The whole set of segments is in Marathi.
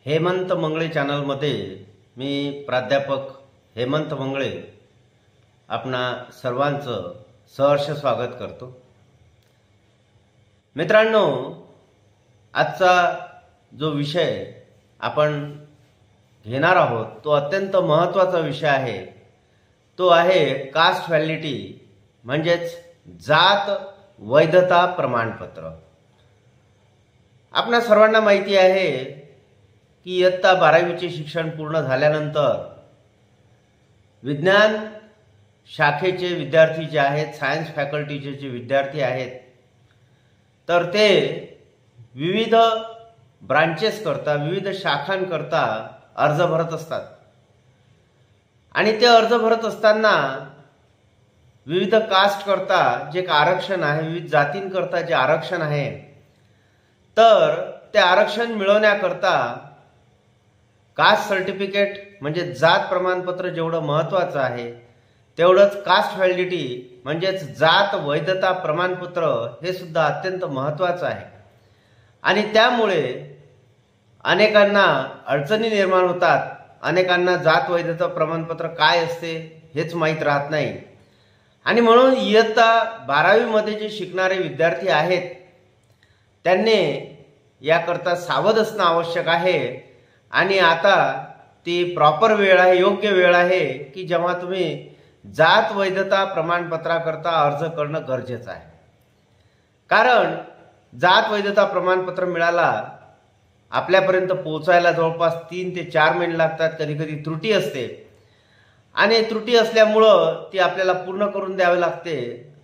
हेमंत मंगळे चॅनलमध्ये मी प्राध्यापक हेमंत मंगळे आपणा सर्वांचं सहर्ष स्वागत करतो। मित्रांनो, आजचा जो विषय आपण घेणार आहोत तो अत्यंत महत्त्वाचा विषय आहे। तो आहे कास्ट व्हॅलिडिटी म्हणजेच जात वैधता प्रमाणपत्र। आपणा सर्वांना माहिती आहे की इयत्ता 12वीचे शिक्षण पूर्ण झाल्यानंतर विज्ञान शाखेचे विद्यार्थी जे आहेत, सायन्स फॅकल्टीचे जे विद्यार्थी आहेत, तर ते विविध ब्रांचेस करता, विविध शाखांकरता अर्ज भरत असतात। आणि ते अर्ज भरत असताना विविध कास्ट करता जे आरक्षण आहे, विविध जातींकरता जे आरक्षण आहे, तर ते आरक्षण मिळवण्याकरता कास्ट सर्टिफिकेट म्हणजे जात प्रमाणपत्र जेवढं महत्त्वाचं आहे, तेवढंच कास्ट व्हॅलिडिटी म्हणजेच जात वैधता प्रमाणपत्र हे सुद्धा अत्यंत महत्त्वाचं आहे। आणि त्यामुळे अनेकांना अडचणी निर्माण होतात। अनेकांना जात वैधता प्रमाणपत्र काय असते हेच माहीत राहत नाही। आणि म्हणून इयत्ता 12वी मध्ये जे शिकणारे विद्यार्थी आहेत त्यांनी याकरता सावध असणं आवश्यक आहे। आणि आता ती प्रॉपर वेळ आहे, योग्य वेळ आहे की जेव्हा तुम्ही जात वैधता प्रमाणपत्राकरता अर्ज करणं गरजेचं आहे। कारण जात वैधता प्रमाणपत्र मिळाला आपल्यापर्यंत पोहोचायला जवळपास 3 ते 4 महिने लागतात। कधी कधी त्रुटी असते आणि त्रुटी असल्यामुळं ती आपल्याला पूर्ण करून द्यावी लागते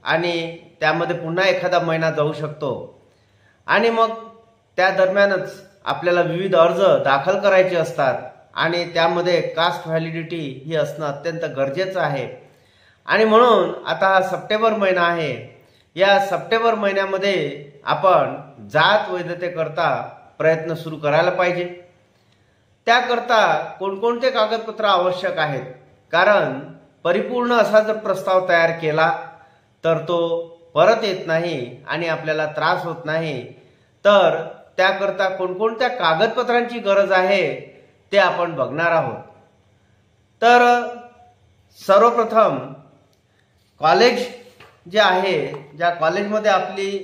आणि त्यामध्ये पुन्हा एखादा महिना जाऊ शकतो। आणि मग त्या दरम्यानच आपल्याला विविध अर्ज दाखल करायचे असतात आणि त्यामध्ये कास्ट व्हॅलिडिटी ही असणं अत्यंत गरजेचं आहे। आणि म्हणून आता हा सप्टेंबर महिना आहे, या सप्टेंबर महिन्यामध्ये आपण जात वैधतेकरता प्रयत्न सुरू करायला पाहिजे। त्याकरता कोणकोणते कागदपत्र आवश्यक आहेत, कारण परिपूर्ण असा जर प्रस्ताव तयार केला तर तो परत येत नाही आणि आपल्याला त्रास होत नाही। तर त्याकरता कोणकोणत्या कागदपत्रांची गरज आहे ते आपण बघणार आहोत। तर सर्वप्रथम कॉलेज जे आहे, ज्या कॉलेजमध्ये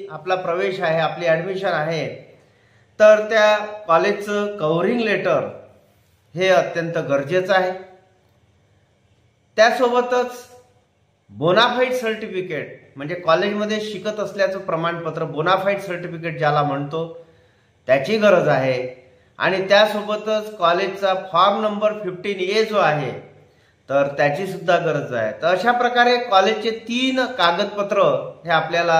आपला प्रवेश आहे, आपली ॲडमिशन आहे, तर त्या कॉलेजचं कव्हरिंग लेटर हे अत्यंत गरजेचं आहे। त्यासोबतच बोनाफाईड सर्टिफिकेट म्हणजे कॉलेजमध्ये शिकत असल्याचं प्रमाणपत्र, बोनाफाईड सर्टिफिकेट ज्याला म्हणतो, त्याची गरज आहे। आणि त्यासोबतच कॉलेजचा फॉर्म नंबर 15A जो आहे तर त्याची सुद्धा गरज आहे। तर अशा प्रकारे कॉलेजचे 3 कागदपत्र हे आपल्याला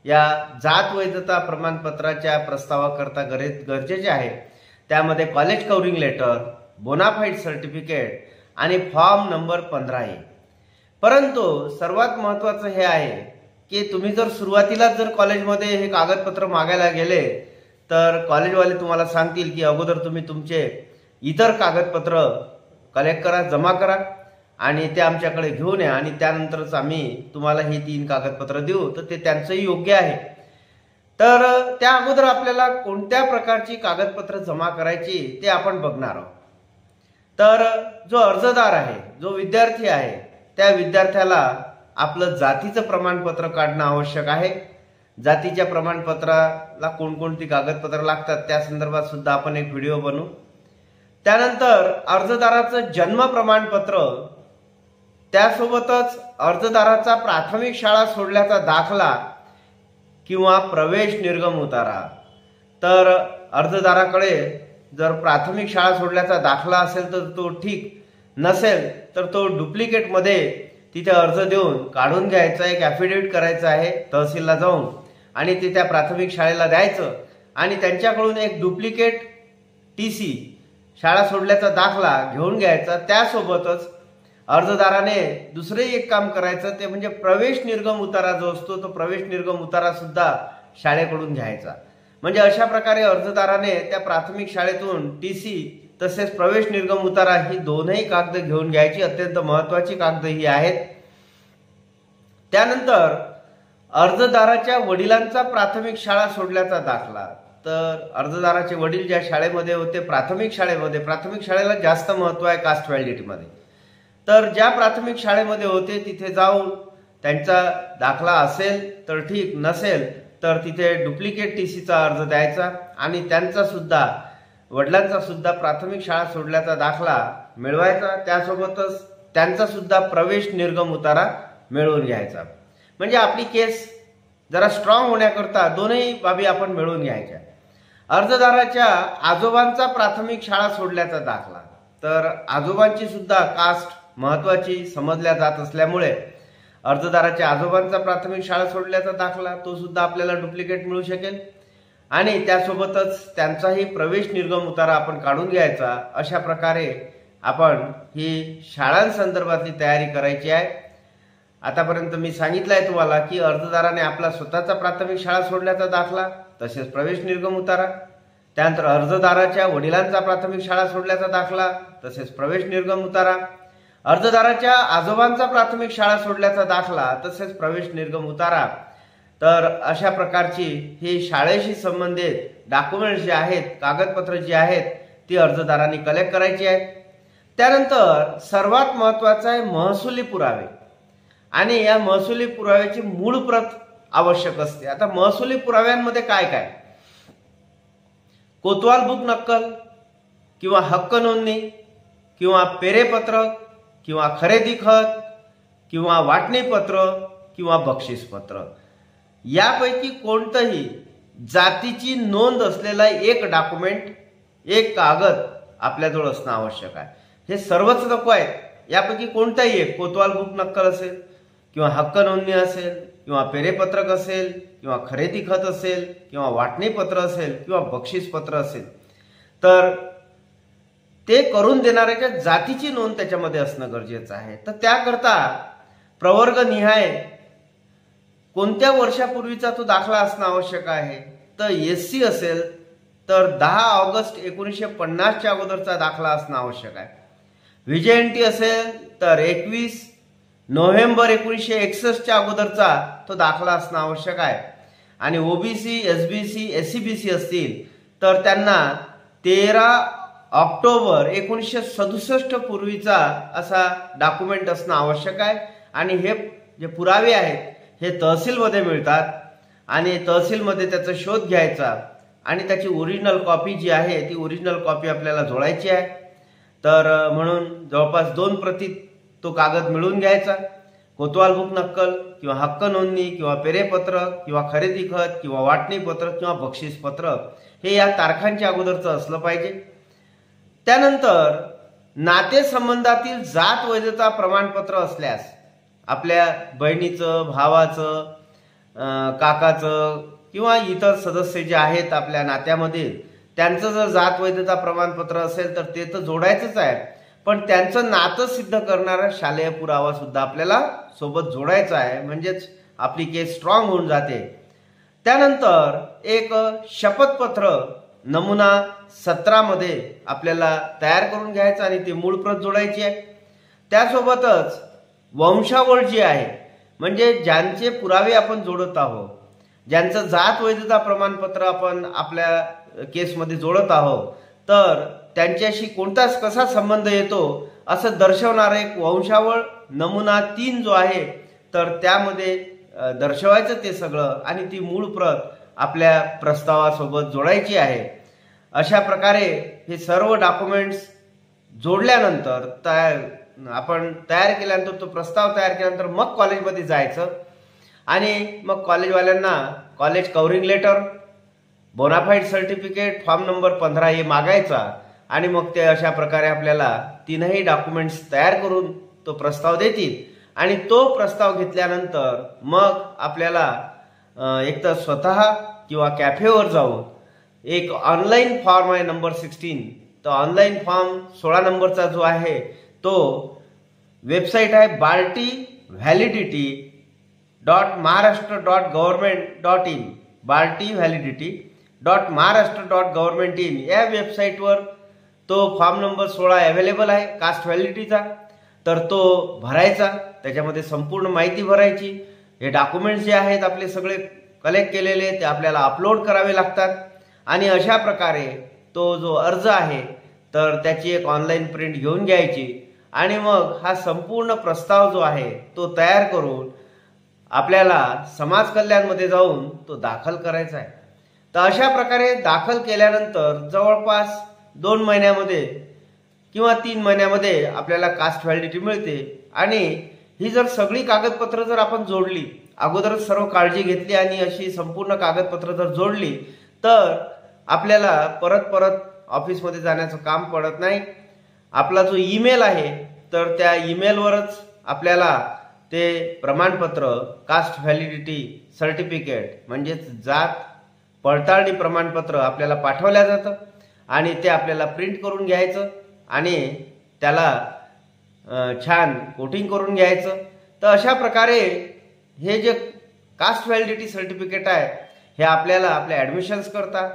या जात वैधता प्रमाणपत्राच्या प्रस्तावाकरता गरजेचे आहे। त्यामध्ये college covering letter, bonafide certificate आणि फॉर्म नंबर 15A। परंतु सर्वात महत्त्वाचं हे आहे की तुम्ही जर सुरुवातीला जर कॉलेजमध्ये हे कागदपत्र मागायला गेले तर कॉलेजवाले तुम्हाला सांगतील की अगोदर तुम्ही तुमचे इतर कागदपत्र कलेक्ट करा, जमा करा आणि ते आमच्याकडे घेऊन या आणि त्यानंतरच आम्ही तुम्हाला हे 3 कागदपत्र देऊ। तर ते त्यांचंही योग्य आहे। तर त्या अगोदर आपल्याला कोणत्या प्रकारची कागदपत्र जमा करायची ते आपण बघणार आहोत। तर जो अर्जदार आहे, जो विद्यार्थी आहे, त्या विद्यार्थ्याला आपलं जातीचं प्रमाणपत्र काढणं आवश्यक आहे। जातीच्या प्रमाणपत्राला कोणकोणती कागदपत्र लागतात त्या संदर्भात सुद्धा आपण एक व्हिडिओ बनवू। त्यानंतर अर्जदाराचं जन्म प्रमाणपत्र, त्यासोबतच अर्जदाराचा प्राथमिक शाळा सोडल्याचा दाखला किंवा प्रवेश निर्गम उतारा। तर अर्जदाराकडे जर प्राथमिक शाळा सोडल्याचा दाखला असेल तर तो ठीक, नसेल तर तो डुप्लिकेटमध्ये तिथे अर्ज देऊन काढून घ्यायचा, एक ॲफिडेविट करायचं आहे तहसीलला जाऊन आणि ते त्या प्राथमिक शाळेला द्यायचं आणि त्यांच्याकडून एक डुप्लिकेट TC शाळा सोडल्याचा दाखला घेऊन घ्यायचा। त्यासोबतच अर्जदाराने दुसरे एक काम करायचं, ते म्हणजे प्रवेश निर्गम उतारा जो असतो तो प्रवेश निर्गम उतारा सुद्धा शाळेकडून घ्यायचा। म्हणजे अशा प्रकारे अर्जदाराने त्या प्राथमिक शाळेतून TC तसेच प्रवेश निर्गम उतारा ही दोनही कागद घेऊन घ्यायची। अत्यंत महत्त्वाची कागद ही आहेत। त्यानंतर अर्जदाराच्या वडिलांचा प्राथमिक शाळा सोडल्याचा दाखला, तर अर्जदाराचे वडील ज्या शाळेमध्ये होते प्राथमिक शाळेला जास्त महत्त्व आहे कास्ट व्हॅलिडिटीमध्ये. तर ज्या प्राथमिक शाळेमध्ये होते तिथे जाऊन त्यांचा दाखला असेल तर ठीक, नसेल तर तिथे डुप्लिकेट TCचा अर्ज द्यायचा आणि त्यांचा सुद्धा वडिलांचा सुद्धा प्राथमिक शाळा सोडल्याचा दाखला मिळवायचा. त्यासोबतच त्यांचा सुद्धा प्रवेश निर्गम उतारा मिळवून घ्यायचा. म्हणजे आपली केस जरा स्ट्रॉंग होण्याकरता दोनही बाबी आपण मिळवून घ्यायच्या. अर्जदाराच्या आजोबांचा प्राथमिक शाळा सोडल्याचा दाखला, तर आजोबांची सुद्धा कास्ट महत्वाची समजल्या जात असल्यामुळे अर्जदाराच्या आजोबांचा प्राथमिक शाळा सोडल्याचा दाखला तो सुद्धा आपल्याला डुप्लिकेट मिळू शकेल आणि त्यासोबतच त्यांचाही प्रवेश निर्गम उतारा आपण काढून घ्यायचा. अशा प्रकारे आपण ही शाळांसंदर्भातली तयारी करायची आहे. आतापर्यंत मी सांगितलं आहे तुम्हाला की अर्जदाराने आपला स्वतःचा प्राथमिक शाळा सोडल्याचा दाखला, तसेच प्रवेश निर्गम उतारा, त्यानंतर अर्जदाराच्या वडिलांचा प्राथमिक शाळा सोडल्याचा दाखला, तसेच प्रवेश निर्गम उतारा, अर्जदाराच्या आजोबांचा प्राथमिक शाळा सोडल्याचा दाखला, तसेच प्रवेश निर्गम उतारा. तर अशा प्रकारची ही शाळेशी संबंधित डॉक्युमेंट्स जे आहेत, कागदपत्र जी आहेत ती अर्जदारांनी कलेक्ट करायची आहेत. त्यानंतर सर्वात महत्त्वाचा आहे महसुली पुरावे आणि या महसुली पुराव्याची मूळ प्रत आवश्यक असते. आता महसुली पुराव्यांमध्ये काय काय, कोतवाल बुक नक्कल किंवा हक्क नोंदणी किंवा पेरेपत्र किंवा खरेदी खत किंवा वाटणी पत्र किंवा बक्षीसपत्र यापैकी कोणतंही जातीची नोंद असलेला एक डॉक्युमेंट, एक कागद आपल्याजवळ असणं आवश्यक आहे. हे सर्वच नको आहेत, यापैकी कोणताही एक, कोतवाल बुक नक्कल असेल किंवा हक्क नोंदणी असेल किंवा पेरेपत्रक असेल किंवा खरेदी खत असेल किंवा वाटणी पत्र असेल किंवा बक्षीसपत्र असेल, तर ते करून देणाऱ्याच्या जातीची नोंद त्याच्यामध्ये असणं गरजेचं आहे. तर त्याकरता प्रवर्ग निहाय कोणत्या वर्षापूर्वीचा तो दाखला असणं आवश्यक आहे. तर SC असेल तर 10 ऑगस्ट 1950च्या अगोदरचा दाखला असणं आवश्यक आहे. VJNT असेल तर 21 नोव्हेंबर 1961च्या अगोदरचा तो दाखला असणं आवश्यक आहे. आणि OBC, SBC, SCBC असतील तर त्यांना 13 ऑक्टोबर 1967 पूर्वीचा असा डॉक्युमेंट असणं आवश्यक आहे. आणि हे जे पुरावे आहेत हे तहसीलमध्ये मिळतात आणि तहसीलमध्ये त्याचा शोध घ्यायचा आणि त्याची ओरिजिनल कॉपी जी आहे ती ओरिजिनल कॉपी आपल्याला जोडायची आहे. तर म्हणून जवळपास 2 प्रती तो कागद मिळवून घ्यायचा. कोतवाल बुक नक्कल किंवा हक्क नोंदणी किंवा पेरेपत्र किंवा खरेदी खत किंवा वाटणी पत्र किंवा बक्षीसपत्र हे या तारखांच्या अगोदरचं असलं पाहिजे. त्यानंतर नातेसंबंधातील जात वैधता प्रमाणपत्र असल्यास आपल्या बहिणीचं, भावाचं, काकाचं किंवा इतर सदस्य जे आहेत आपल्या नात्यामध्ये त्यांचं जर जात वैधता प्रमाणपत्र असेल तर ते तर जोडायचंच आहे, पण त्यांचं नातं सिद्ध करणारा शालेय पुरावा सुद्धा आपल्याला सोबत जोडायचा आहे, म्हणजेच आपली केस स्ट्रॉंग होऊन जाते. त्यानंतर एक शपथपत्र नमुना 17 मध्ये आपल्याला तयार करून घ्यायचं आणि ती मूळ प्रत जोडायची आहे. त्यासोबतच वंशावळ जी आहे, म्हणजे ज्यांचे पुरावे आपण जोडत आहोत, ज्यांचं जात वैधता प्रमाणपत्र आपण आपल्या केसमध्ये जोडत आहोत, तर त्यांच्याशी कोणताच कसा संबंध येतो असं दर्शवणारा एक वंशावळ नमुना 3 जो आहे तर त्यामध्ये दर्शवायचं ते सगळं आणि ती मूळ प्रत आपल्या प्रस्तावासोबत जोडायची आहे. अशा प्रकारे हे सर्व डॉक्युमेंट्स जोडल्यानंतर आपण तयार केल्यानंतर तो प्रस्ताव तयार केल्यानंतर मग कॉलेजमध्ये जायचं आणि मग कॉलेजवाल्यांना college covering letter, bonafide certificate, form number 15 हे मागायचा आणि मग ते अशा प्रकारे आपल्याला 3ही डॉक्युमेंट्स तयार करून तो प्रस्ताव देतील आणि तो प्रस्ताव घेतल्यानंतर मग आपल्याला एक तर स्वतः किंवा कॅफेवर जाऊन एक ऑनलाईन फॉर्म आहे नंबर 16, तो ऑनलाईन फॉर्म 16 नंबरचा जो आहे तो वेबसाईट आहे baltivalidity.maharashtra.government.in baltivalidity.maharashtra.government.in या वेबसाईटवर तो फॉर्म नंबर 16 अवेलेबल आहे कास्ट व्हॅलिडिटीचा. तर तो भरायचा, त्याच्यामध्ये संपूर्ण माहिती भरायची. हे डॉक्युमेंट्स जे आहेत आपले सगळे कलेक्ट केलेले ते आपल्याला अपलोड करावे लागतात आणि अशा प्रकारे तो जो अर्ज आहे तर त्याची एक ऑनलाईन प्रिंट घेऊन घ्यायची आणि मग हा संपूर्ण प्रस्ताव जो आहे तो तयार करून आपल्याला समाज कल्याणमध्ये जाऊन तो दाखल करायचा आहे। तर अशा प्रकारे दाखल केल्यानंतर जवळपास 2 महिन्यामध्ये किंवा 3 महिन्यामध्ये आपल्याला कास्ट व्हॅलिडिटी मिळते। आणि ही जर सगळी कागदपत्र जर आपण जोडली, अगोदरच सर्व काळजी घेतली आणि अशी संपूर्ण कागदपत्र जर जोडली तर आपल्याला परत ऑफिसमध्ये जाण्याचं काम पडत नाही। आपला जो ईमेल आहे तर त्या ईमेलवरच आपल्याला ते प्रमाणपत्र कास्ट व्हॅलिडिटी सर्टिफिकेट म्हणजेच जात पडताळणी प्रमाणपत्र आपल्याला पाठवल्या जातं आणि ते आपल्याला प्रिंट करून घ्यायचं आणि त्याला छान कोटिंग करून घ्यायचं। तर अशा प्रकारे हे जे कास्ट व्हॅलिडिटी सर्टिफिकेट आहे हे आपल्याला आपल्या ॲडमिशन्स करता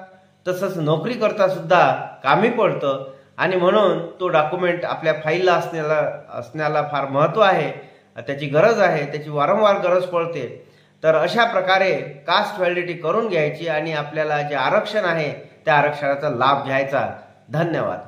तसंच नोकरी करता सुद्धा कामी पडतं आणि म्हणून तो डॉक्युमेंट आपल्या फाईलला असण्याला फार महत्त्व आहे, त्याची गरज आहे, त्याची वारंवार गरज पडते। तर अशा प्रकारे कास्ट व्हॅलिडिटी करून घ्यायची आणि आपल्याला जे आरक्षण आहे त्या आरक्षणाचा लाभ घ्यायचा। धन्यवाद।